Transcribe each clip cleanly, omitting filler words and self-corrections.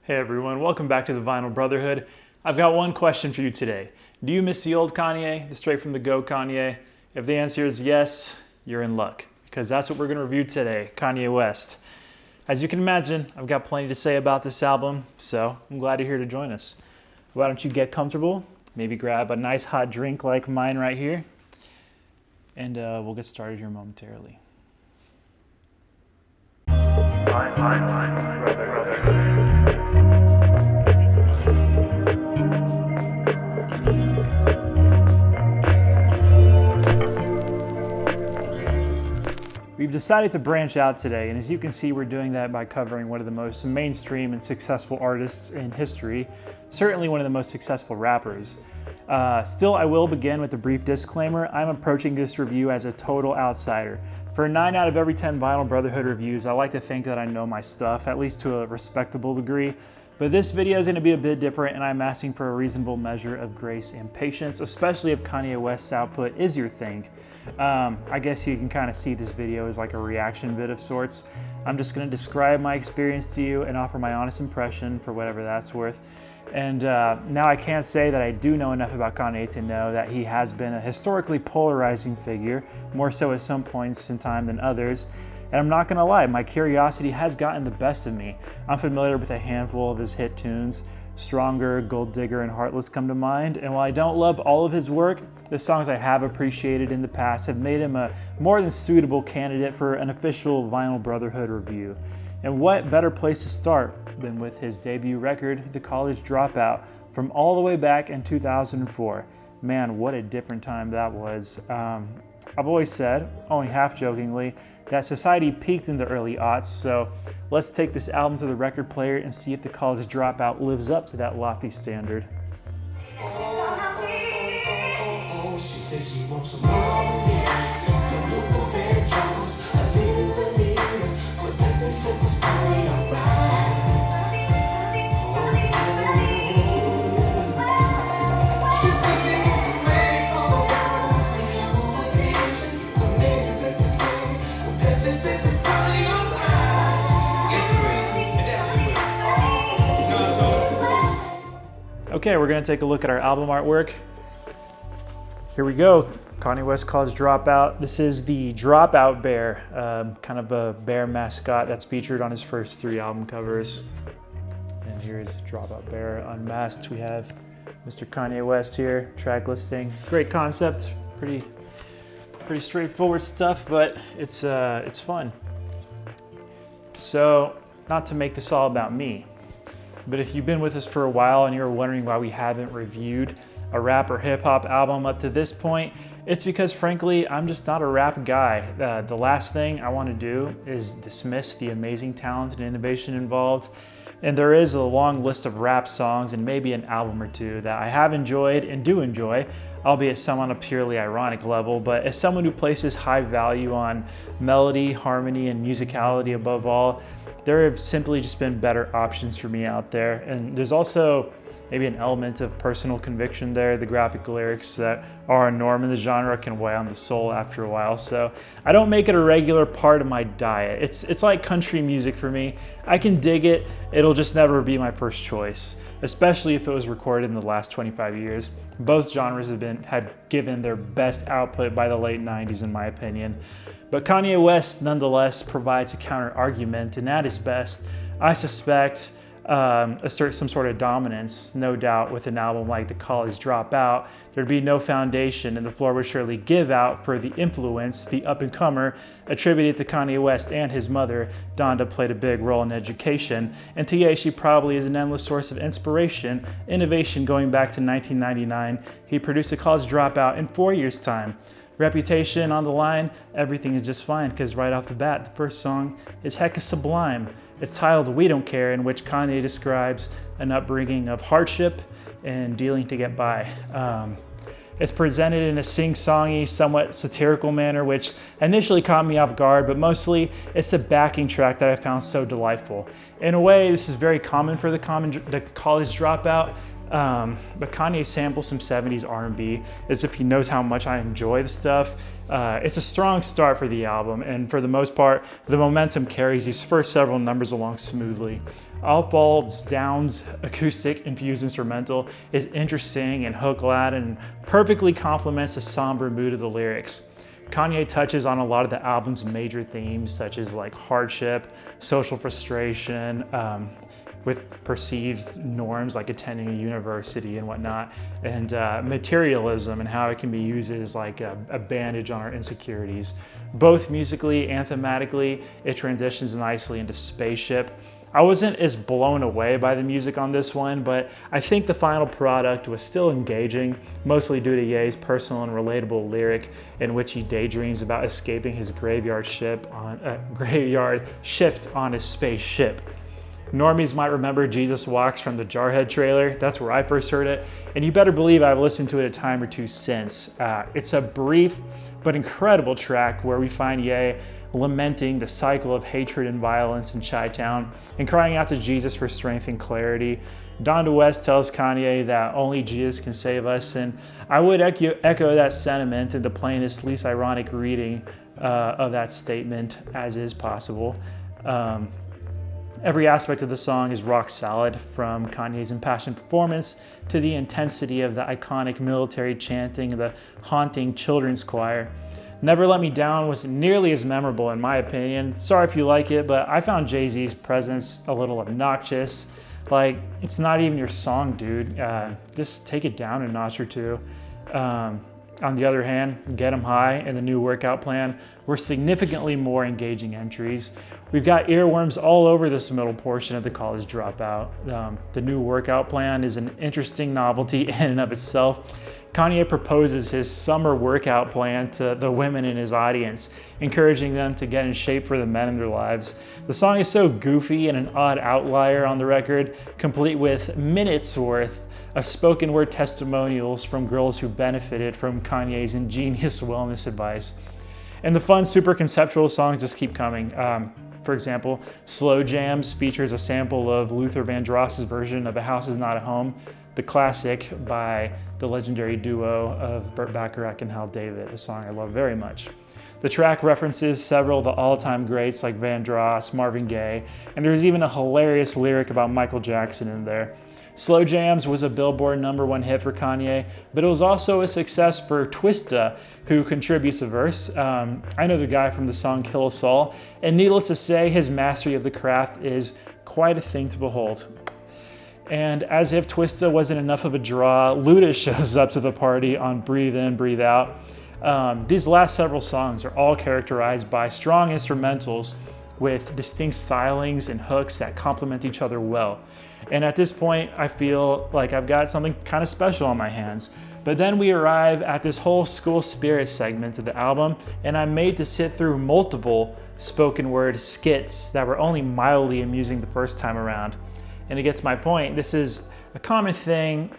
Hey everyone, welcome back to the Vinyl Brotherhood. I've got one question for you today. Do you miss the old Kanye, the straight from the go Kanye? If the answer is yes, you're in luck, because that's what we're going to review today, Kanye West. As you can imagine, I've got plenty to say about this album, so I'm glad you're here to join us. Why don't you get comfortable, maybe grab a nice hot drink like mine right here, and we'll get started here momentarily. We've decided to branch out today, and as you can see, we're doing that by covering one of the most mainstream and successful artists in history, certainly one of the most successful rappers. Still, I will begin with a brief disclaimer. I'm approaching this review as a total outsider. For 9 out of every 10 Vinyl Brotherhood reviews, I like to think that I know my stuff, at least to a respectable degree. But this video is going to be a bit different, and I'm asking for a reasonable measure of grace and patience, especially if Kanye West's output is your thing. I guess you can kind of see this video as like a reaction vid of sorts. I'm just going to describe my experience to you and offer my honest impression for whatever that's worth. And now I can't say that I do know enough about Kanye to know that he has been a historically polarizing figure, more so at some points in time than others. And I'm not gonna lie, my curiosity has gotten the best of me. I'm familiar with a handful of his hit tunes. Stronger, Gold Digger, and Heartless come to mind. And while I don't love all of his work, the songs I have appreciated in the past have made him a more than suitable candidate for an official Vinyl Brotherhood review. And what better place to start than with his debut record, The College Dropout, from all the way back in 2004. Man, what a different time that was. I've always said, only half jokingly, that society peaked in the early aughts, so let's take this album to the record player and see if The College Dropout lives up to that lofty standard. She says she wants some more, some new bedrooms, a little Anita, but definitely said this party alright. She says she wants some ready for the world, some new occasion, some native reputation, but definitely said this party alright. Yes, it will. Okay, we're gonna take a look at our album artwork. Here we go, Kanye West College Dropout. This is the Dropout bear, kind of a bear mascot that's featured on his first 3 album covers. And here's Dropout Bear unmasked. We have Mr. Kanye West here, track listing. Great concept, pretty straightforward stuff, but it's fun. So, not to make this all about me, but if you've been with us for a while and you're wondering why we haven't reviewed a rap or hip hop album up to this point, it's because frankly, I'm just not a rap guy. The last thing I want to do is dismiss the amazing talent and innovation involved. And there is a long list of rap songs and maybe an album or two that I have enjoyed and do enjoy, albeit some on a purely ironic level. But as someone who places high value on melody, harmony, and musicality above all, there have simply just been better options for me out there. And there's also maybe an element of personal conviction there. The graphic lyrics that are a norm in the genre can weigh on the soul after a while. So I don't make it a regular part of my diet. It's like country music for me. I can dig it. It'll just never be my first choice, especially if it was recorded in the last 25 years. Both genres had given their best output by the late 90s in my opinion. But Kanye West nonetheless provides a counter argument, and at his best, I suspect, assert some sort of dominance. No doubt with an album like The College Dropout, there'd be no foundation and the floor would surely give out for the influence the up-and-comer attributed to Kanye West and his mother. Donda played a big role in education, and TA, she probably is an endless source of inspiration, innovation going back to 1999. He produced A College Dropout in 4 years' time. Reputation on the line, everything is just fine, because right off the bat, the first song is hecka sublime. It's titled We Don't Care, in which Kanye describes an upbringing of hardship and dealing to get by. It's presented in a sing-songy, somewhat satirical manner, which initially caught me off guard, but mostly it's a backing track that I found so delightful. In a way, this is very common for the College Dropout, But Kanye samples some 70s R&B as if he knows how much I enjoy the stuff. It's a strong start for the album, and for the most part, the momentum carries these first several numbers along smoothly. Alpbald's Down's acoustic-infused instrumental is interesting and hook-laden and perfectly complements the somber mood of the lyrics. Kanye touches on a lot of the album's major themes, such as like hardship, social frustration, with perceived norms like attending a university and whatnot, and materialism and how it can be used as like a bandage on our insecurities. Both musically and thematically, it transitions nicely into Spaceship. I wasn't as blown away by the music on this one, but I think the final product was still engaging, mostly due to Ye's personal and relatable lyric in which he daydreams about escaping his graveyard shift on his spaceship. Normies might remember Jesus Walks from the Jarhead trailer. That's where I first heard it, and you better believe I've listened to it a time or two since. It's a brief but incredible track where we find Ye lamenting the cycle of hatred and violence in Chi-Town and crying out to Jesus for strength and clarity. Donda West tells Kanye that only Jesus can save us, and I would echo that sentiment in the plainest, least ironic reading of that statement as is possible. Every aspect of the song is rock solid, from Kanye's impassioned performance to the intensity of the iconic military chanting of the haunting children's choir. Never Let Me Down was nearly as memorable in my opinion. Sorry if you like it, but I found Jay-Z's presence a little obnoxious. Like, it's not even your song, dude. Just take it down a notch or two. On the other hand, Get 'Em High and the new workout plan were significantly more engaging entries. We've got earworms all over this middle portion of the College Dropout. The new workout plan is an interesting novelty in and of itself. Kanye proposes his summer workout plan to the women in his audience, encouraging them to get in shape for the men in their lives. The song is so goofy and an odd outlier on the record, complete with minutes worth of spoken word testimonials from girls who benefited from Kanye's ingenious wellness advice. And the fun, super conceptual songs just keep coming. For example, Slow Jams features a sample of Luther Vandross's version of A House Is Not a Home, the classic by the legendary duo of Burt Bacharach and Hal David, a song I love very much. The track references several of the all-time greats like Vandross, Marvin Gaye, and there's even a hilarious lyric about Michael Jackson in there. Slow Jams was a Billboard #1 hit for Kanye, but it was also a success for Twista, who contributes a verse. I know the guy from the song Kill Us All, and needless to say, his mastery of the craft is quite a thing to behold. And as if Twista wasn't enough of a draw, Luda shows up to the party on Breathe In, Breathe Out. These last several songs are all characterized by strong instrumentals with distinct stylings and hooks that complement each other well. And at this point, I feel like I've got something kind of special on my hands. But then we arrive at this whole school spirit segment of the album, and I'm made to sit through multiple spoken word skits that were only mildly amusing the first time around. And to get to my point, this is a common thing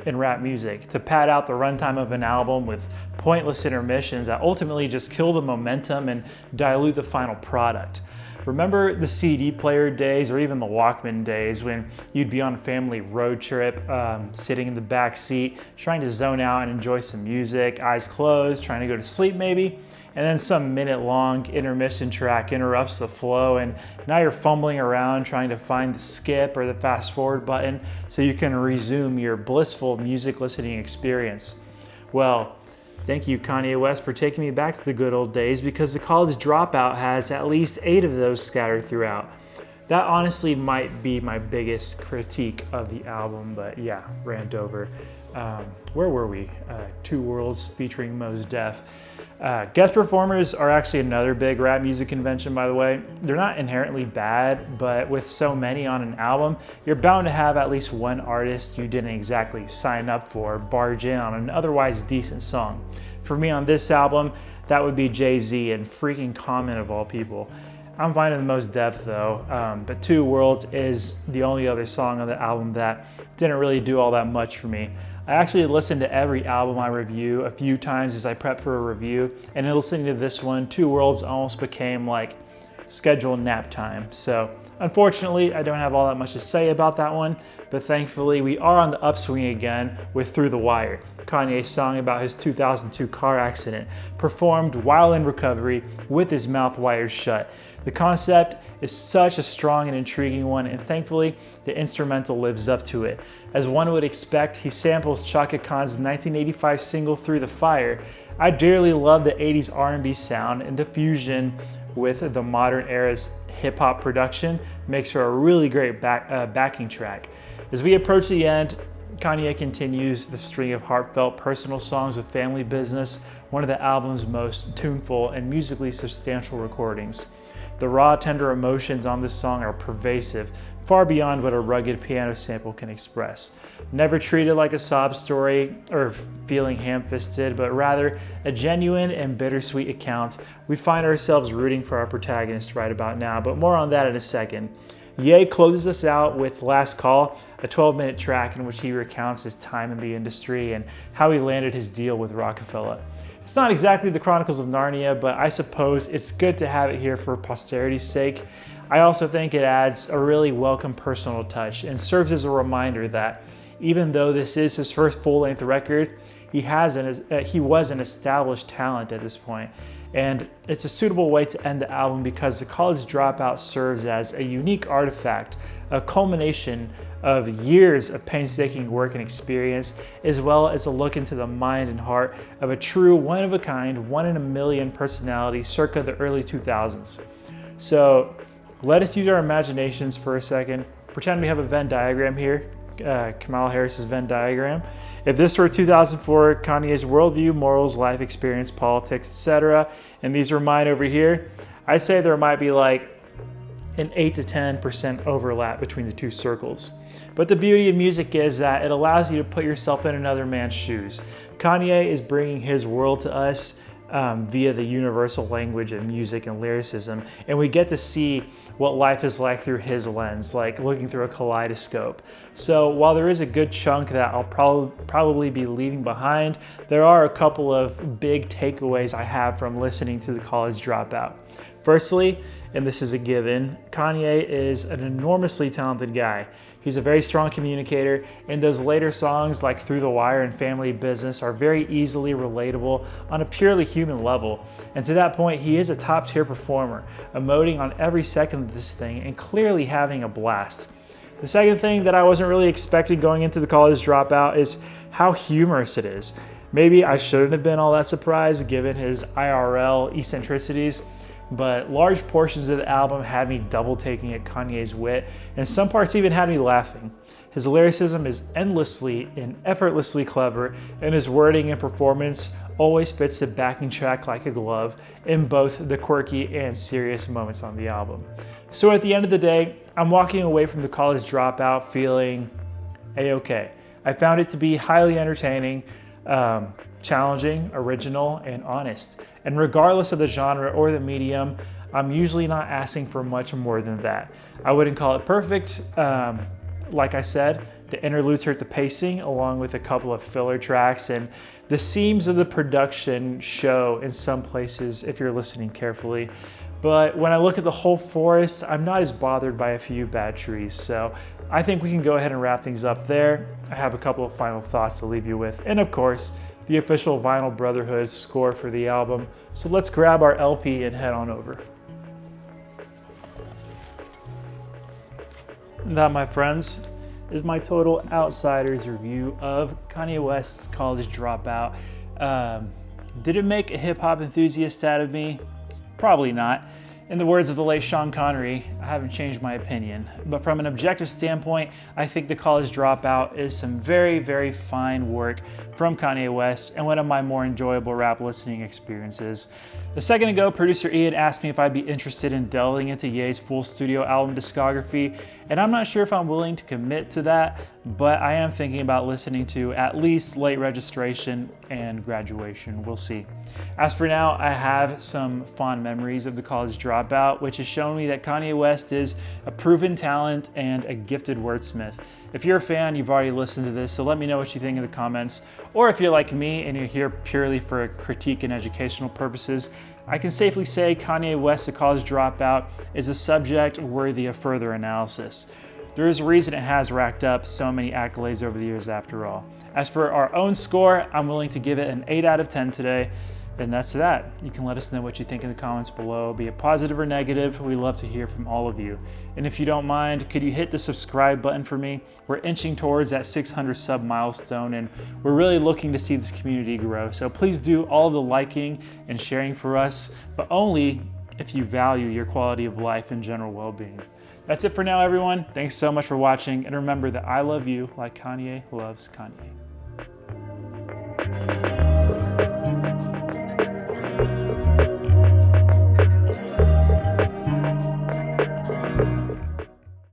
in rap music, to pad out the runtime of an album with pointless intermissions that ultimately just kill the momentum and dilute the final product. Remember the CD player days, or even the Walkman days, when you'd be on a family road trip, sitting in the back seat, trying to zone out and enjoy some music, eyes closed, trying to go to sleep maybe, and then some minute-long intermission track interrupts the flow, and now you're fumbling around trying to find the skip or the fast forward button so you can resume your blissful music listening experience. Well, thank you, Kanye West, for taking me back to the good old days, because the College Dropout has at least 8 of those scattered throughout. That honestly might be my biggest critique of the album, but yeah, rant over. Where were we? Two Worlds featuring Mos Def. Guest performers are actually another big rap music convention, by the way. They're not inherently bad, but with so many on an album, you're bound to have at least one artist you didn't exactly sign up for barge in on an otherwise decent song. For me on this album, that would be Jay-Z, and freaking Common of all people. I'm finding the Mos Def though, but Two Worlds is the only other song on the album that didn't really do all that much for me. I actually listened to every album I review a few times as I prep for a review, and in listening to this one, Two Worlds almost became like scheduled nap time. So unfortunately, I don't have all that much to say about that one, but thankfully we are on the upswing again with Through the Wire, Kanye's song about his 2002 car accident, performed while in recovery with his mouth wired shut. The concept is such a strong and intriguing one, and thankfully the instrumental lives up to it. As one would expect, he samples Chaka Khan's 1985 single Through the Fire. I dearly love the 80s R&B sound, and the fusion with the modern era's hip-hop production makes for a really great backing track. As we approach the end, Kanye continues the string of heartfelt personal songs with Family Business, one of the album's most tuneful and musically substantial recordings. The raw, tender emotions on this song are pervasive, far beyond what a rugged piano sample can express. Never treated like a sob story or feeling ham-fisted, but rather a genuine and bittersweet account, we find ourselves rooting for our protagonist right about now, but more on that in a second. Ye closes us out with Last Call, a 12-minute track in which he recounts his time in the industry and how he landed his deal with Rockefeller. It's not exactly the Chronicles of Narnia, but I suppose it's good to have it here for posterity's sake. I also think it adds a really welcome personal touch and serves as a reminder that even though this is his first full-length record, he was an established talent at this point. And it's a suitable way to end the album because The College Dropout serves as a unique artifact, a culmination of years of painstaking work and experience, as well as a look into the mind and heart of a true one-of-a-kind, one-in-a-million personality circa the early 2000s. So let us use our imaginations for a second. Pretend we have a Venn diagram here, Kamala Harris's Venn diagram. If this were 2004, Kanye's worldview, morals, life experience, politics, etc., and these were mine over here, I'd say there might be like an 8 to 10% overlap between the two circles. But the beauty of music is that it allows you to put yourself in another man's shoes. Kanye is bringing his world to us via the universal language of music and lyricism, and we get to see what life is like through his lens, like looking through a kaleidoscope. So while there is a good chunk that I'll probably be leaving behind, there are a couple of big takeaways I have from listening to The College Dropout. Firstly, and this is a given, Kanye is an enormously talented guy. He's a very strong communicator, and those later songs like Through the Wire and Family Business are very easily relatable on a purely human level. And to that point, he is a top-tier performer, emoting on every second of this thing and clearly having a blast. The second thing that I wasn't really expecting going into The College Dropout is how humorous it is. Maybe I shouldn't have been all that surprised given his IRL eccentricities, but large portions of the album had me double taking at Kanye's wit, and some parts even had me laughing. His lyricism is endlessly and effortlessly clever, and his wording and performance always fits the backing track like a glove in both the quirky and serious moments on the album. So at the end of the day, I'm walking away from The College Dropout feeling a-okay. I found it to be highly entertaining, challenging, original, and honest. And regardless of the genre or the medium, I'm usually not asking for much more than that. I wouldn't call it perfect. Like I said, the interludes hurt the pacing along with a couple of filler tracks, and the seams of the production show in some places if you're listening carefully. But when I look at the whole forest, I'm not as bothered by a few bad trees. So I think we can go ahead and wrap things up there. I have a couple of final thoughts to leave you with. And of course, the official Vinyl Brotherhood score for the album. So let's grab our LP and head on over. That, my friends, is my total outsider's review of Kanye West's College Dropout. Did it make a hip-hop enthusiast out of me? Probably not. In the words of the late Sean Connery, I haven't changed my opinion. But from an objective standpoint, I think The College Dropout is some very, very fine work from Kanye West and one of my more enjoyable rap listening experiences. A second ago, producer Ian asked me if I'd be interested in delving into Ye's full studio album discography, and I'm not sure if I'm willing to commit to that, but I am thinking about listening to at least Late Registration and Graduation. We'll see. As for now, I have some fond memories of The College Dropout, which has shown me that Kanye West is a proven talent and a gifted wordsmith. If you're a fan, you've already listened to this, so let me know what you think in the comments. Or if you're like me and you're here purely for critique and educational purposes, I can safely say Kanye West's college dropout is a subject worthy of further analysis. There is a reason it has racked up so many accolades over the years after all. As for our own score, I'm willing to give it an 8 out of 10 today. And that's that. You can let us know what you think in the comments below, be it positive or negative. We love to hear from all of you. And if you don't mind, could you hit the subscribe button for me? We're inching towards that 600 sub milestone, and we're really looking to see this community grow. So please do all the liking and sharing for us, but only if you value your quality of life and general well-being. That's it for now, everyone. Thanks so much for watching, and remember that I love you like Kanye loves Kanye.